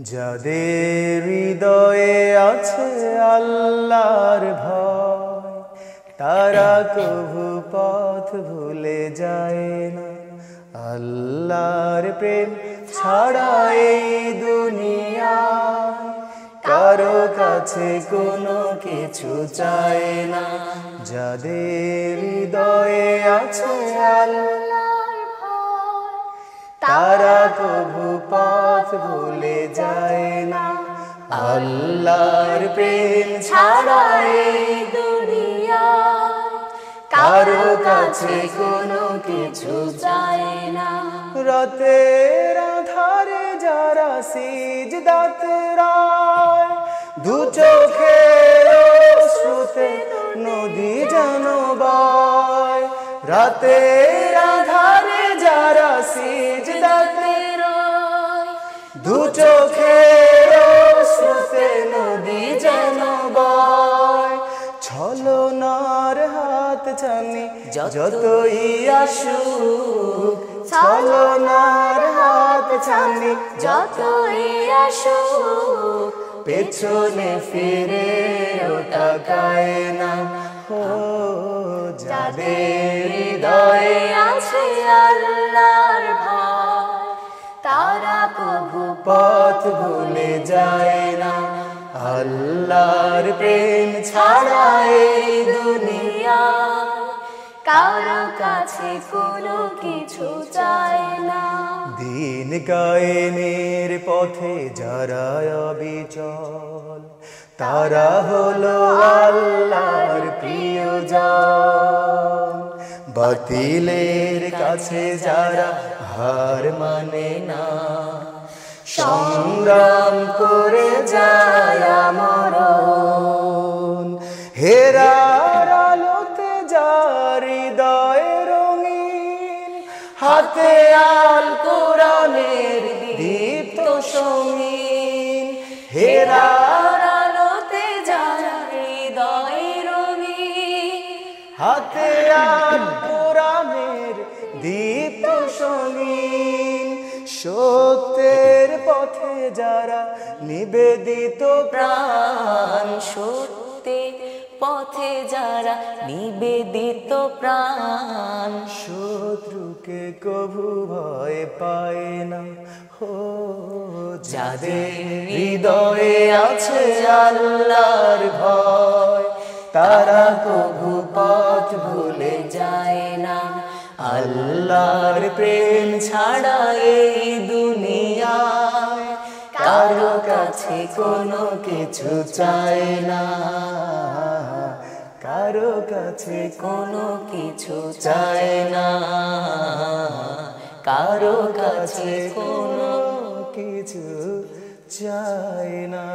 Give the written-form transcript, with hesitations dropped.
যাদের হৃদয়ে আছে আল্লাহর ভয়, তারা কভু পথ ভুলে যায় না। আল্লাহর প্রেম ছাড়া এই দুনিয়ায় কারো কাছে কোনো কিছু চায় না। যাদের হৃদয়ে আছে আল্লাহর ভয়, তারা কভু পথ ভুলে যায় না। আল্লাহর প্রেম ছাড়া এই দুনিয়ায় কারো কাছে কোনো কিছু চায় না। রাতের আঁধারে যারা সিজদাতে রায়, দু চোখের অশ্রুতে নদী যেন বয়। রাতের আঁধারে যারা সিজদাতে রায়, দু চোখের অশ্রুতে নদী যেন বয়। ছলনার হাত ছানি যতই আসুক, ছলনার হাত ছানি যতই আসুক, পেছনে ফিরে তাকায় না। ও যাদের হৃদয়ে আছে আল্লাহর ভয়, তারা কভু পথ ভুলে যায় না। আল্লাহর প্রেম ছাড়া এই দুনিয়ায় কারো কাছে কোনো কিছু চায় না। দিন কায়েমের পথে যারা অবিচল, তারা হলো আল্লাহর প্রিয়জন। বাতিলের কাছে যারা হার মানে না, সংগ্রাম করে যায় মরণ। হেরার আলোতে যার হৃদয় রঙিন, হাতে আল কোরআনের দীপ্ত সঙ্গীন। হেরার আলোতে যার হৃদয় রঙিন, হাতে আল কোরআনের দীপ্ত সঙ্গীন। সত্যের পথে যারা নিবেদিত প্রাণ, সত্যের পথে যারা নিবেদিত প্রাণ, শত্রুকে কভু ভয় পায় না। ও যাদের হৃদয়ে আছে আল্লাহর ভয়, তারা কভু পথ ভুলে যায় না। আল্লাহর প্রেম ছাড়া এই দুনিয়ায় কারো কাছে কোনো কিছু চায় না। কারো কাছে কোনো কিছু চায় না। কারো কাছে কোনো কিছু চায় না।